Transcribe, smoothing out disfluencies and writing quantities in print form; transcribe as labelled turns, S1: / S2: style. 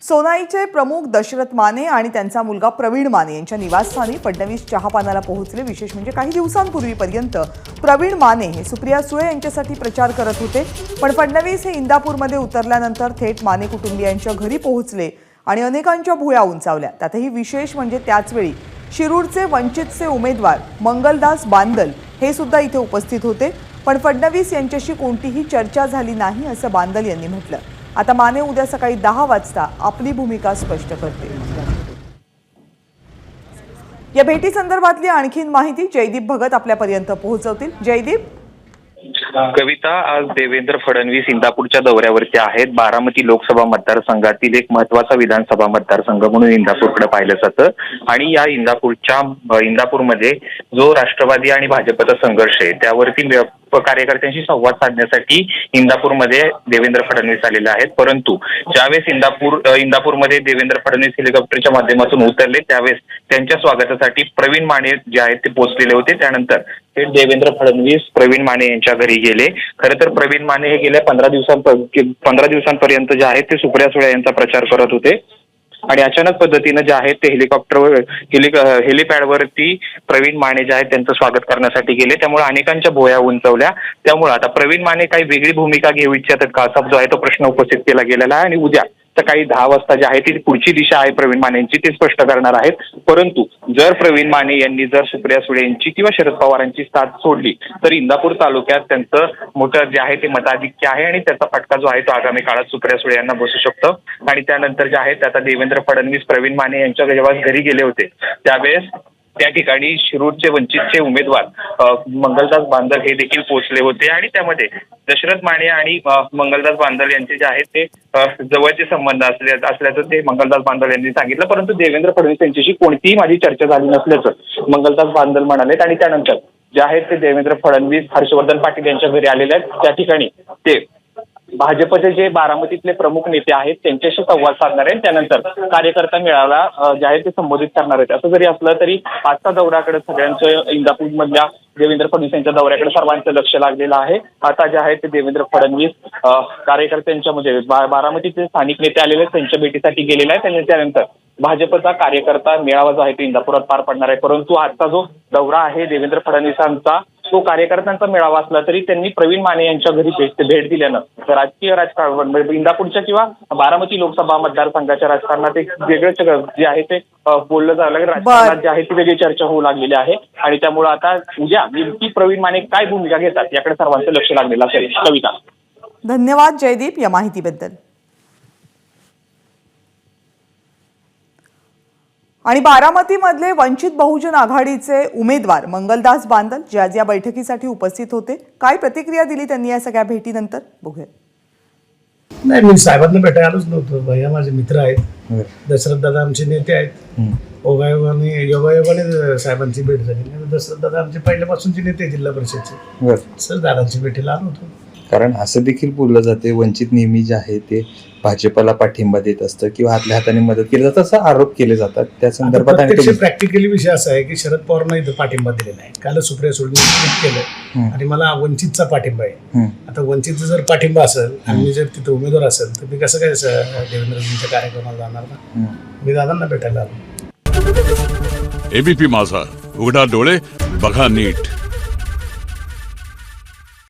S1: सोनाईचे प्रमुख दशरथ माने आणि त्यांचा मुलगा प्रवीण माने यांच्या निवासस्थानी फडणवीस चहापानाला पोहोचले। विशेष म्हणजे काही दिवसांपूर्वीपर्यंत प्रवीण माने हे सुप्रिया सुळे यांच्यासाठी प्रचार करत होते, पण फडणवीस हे इंदापूरमध्ये उतरल्यानंतर थेट माने कुटुंबियांच्या घरी पोहोचले आणि अनेकांच्या भुवया उंचावल्या। त्यातही विशेष म्हणजे त्याचवेळी शिरूरचे वंचितचे उमेदवार मंगलदास बांदल हे सुद्धा इथे उपस्थित होते, पण फडणवीस यांच्याशी कोणतीही चर्चा झाली नाही असं बांदल यांनी म्हटलं। आता माने उद्या सकाळी 10 वाजता आपली भूमिका स्पष्ट करतील। या भेटी संदर्भातली आणखीन माहिती जयदीप भगत आपल्यापर्यंत पोहोचवतील। जयदीप।
S2: कविता, आज देवेंद्र फडणवीस इंदापूरच्या दौऱ्यावरती आहेत। बारामती लोकसभा मतदारसंघातील एक महत्त्वाचा विधानसभा मतदारसंघ म्हणून इंदापूरकडे पाहिलं जातं आणि या इंदापूरमध्ये जो राष्ट्रवादी आणि भाजपचा संघर्ष आहे त्यावरती कार्यकर्त्यांशी संवाद साधण्यासाठी इंदापूरमध्ये देवेंद्र फडणवीस आलेले आहेत। परंतु ज्यावेळेस इंदापूरमध्ये देवेंद्र फडणवीस हेलिकॉप्टरच्या माध्यमातून उतरले त्यावेळेस त्यांच्या स्वागतासाठी प्रवीण माने जे आहेत ते पोहोचलेले होते। त्यानंतर थेट देवेंद्र फडणवीस प्रवीण माने यांच्या घरी गेले। खरं तर प्रवीण माने हे गेल्या 15 दिवसांपर्यंत जे आहेत ते सुप्रिया सुळे यांचा प्रचार करत होते आणि अचानक पद्धतीनं जे आहेत ते हेलिपॅडवरती प्रवीण माने जे आहेत त्यांचं स्वागत करण्यासाठी गेले। त्यामुळे अनेकांच्या भुवया उंचावल्या। त्यामुळे आता प्रवीण माने काही वेगळी भूमिका घेऊ इच्छितात का असा जो आहे तो प्रश्न उपस्थित केला गेलेला आहे आणि उद्या सकाळी 10 वाजता जे आहे ती पुढची दिशा आहे प्रवीण मानेंची ती स्पष्ट करणार आहेत। परंतु जर प्रवीण माने यांनी जर सुप्रिया सुळे यांची किंवा शरद पवारांची साथ सोडली तर इंदापूर तालुक्यात त्यांचं मोठं जे आहे ते मताधिक्य आहे आणि त्याचा फटका जो आहे तो आगामी काळात सुप्रिया सुळे यांना बसू शकतो। आणि त्यानंतर जे आहे आता देवेंद्र फडणवीस प्रवीण माने यांच्या जेव्हा घरी गेले होते त्यावेळेस त्या ठिकाणी शिरूरचे वंचितचे उमेदवार मंगलदास बांदल हे देखील पोहोचले होते आणि त्यामध्ये दशरथ माने आणि मंगलदास बांदल यांचे जे आहेत ते जवळचे संबंध असल्याचं ते मंगलदास बांदल यांनी सांगितलं। परंतु देवेंद्र फडणवीस यांच्याशी कोणतीही माझी चर्चा झाली नसल्याचं मंगलदास बांदल म्हणालेत आणि त्यानंतर जे आहेत ते देवेंद्र फडणवीस हर्षवर्धन पाटील यांच्या घरी आलेले आहेत। त्या ठिकाणी ते भाजपचे जे बारामतीतले प्रमुख नेते आहेत त्यांच्याशी संवाद साधणार आहेत। त्यानंतर कार्यकर्ता मेळाव्याला जे आहे ते संबोधित करणार आहेत। असं जरी असलं तरी आजच्या दौऱ्याकडे सगळ्यांचं इंदापूरमधल्या देवेंद्र फडणवीस यांच्या दौऱ्याकडे सर्वांचं लक्ष लागलेलं आहे। आता जे आहे ते देवेंद्र फडणवीस कार्यकर्त्यांच्या म्हणजे बारामतीचे स्थानिक नेते आलेले त्यांच्या भेटीसाठी गेलेले आहेत आणि त्यानंतर भाजपचा कार्यकर्ता मेळावा जो आहे तो इंदापुरात पार पडणार आहे। परंतु आजचा जो दौरा आहे देवेंद्र फडणवीसांचा तो कार्यकर्त्यांचा मेळावा असला तरी त्यांनी प्रवीण माने यांच्या घरी भेट दिल्यानं राजकीय राजकारण इंदापूरच्या किंवा बारामती लोकसभा मतदारसंघाच्या राजकारणात एक वेगळंच जे आहे ते बोललं जायला लागलं। राजकारणात जे आहे ती वेगळी चर्चा होऊ लागलेली आहे आणि त्यामुळे आता उद्या नेमकी प्रवीण माने काय भूमिका घेतात याकडे सर्वांचं लक्ष लागलेलं असेल। कविता,
S1: धन्यवाद जयदीप या माहितीबद्दल। आणि बारामतीमधले वंचित बहुजन आघाडीचे उमेदवार मंगलदास बांदल जे आज या बैठकीसाठी उपस्थित होते, काय प्रतिक्रिया दिली त्यांनी या सगळ्या भेटीनंतर बघूया।
S3: नाही, मी साहेबांना भेटायला आलोच नव्हतो। भैया माझे मित्र आहेत, दशरथ दादा आमचे नेते आहेत। योगायोगाने साहेबांची भेट झाली। दशरथ दादा आमचे पहिल्यापासूनचे नेते जिल्हा परिषदचे, सर दादांची भेटीला आलो होतो।
S4: कारण असं देखील बोललं जाते वंचित नेहमी जे आहे ते भाजपला पाठिंबा देत असतं किंवा हातल्या हाताने मदत केली जातं असं आरोप केले जातात। त्या संदर्भात
S3: प्रॅक्टिकली विषय असा आहे की शरद पवारांना इथं पाठिंबा दिलेला आहे। काल सुप्रिया सुळेंनी ट्विट केलं आणि मला वंचितचा पाठिंबा आहे। आता वंचितचा जर पाठिंबा असेल आणि मी जर तिथं उमेदवार असेल तर मी कसं काय देवेंद्रजींच्या कार्यक्रमाला जाणार ना? मी दादांना भेटायला आलो।
S5: एबीपी माझा, उघडा डोळे बघा नीट।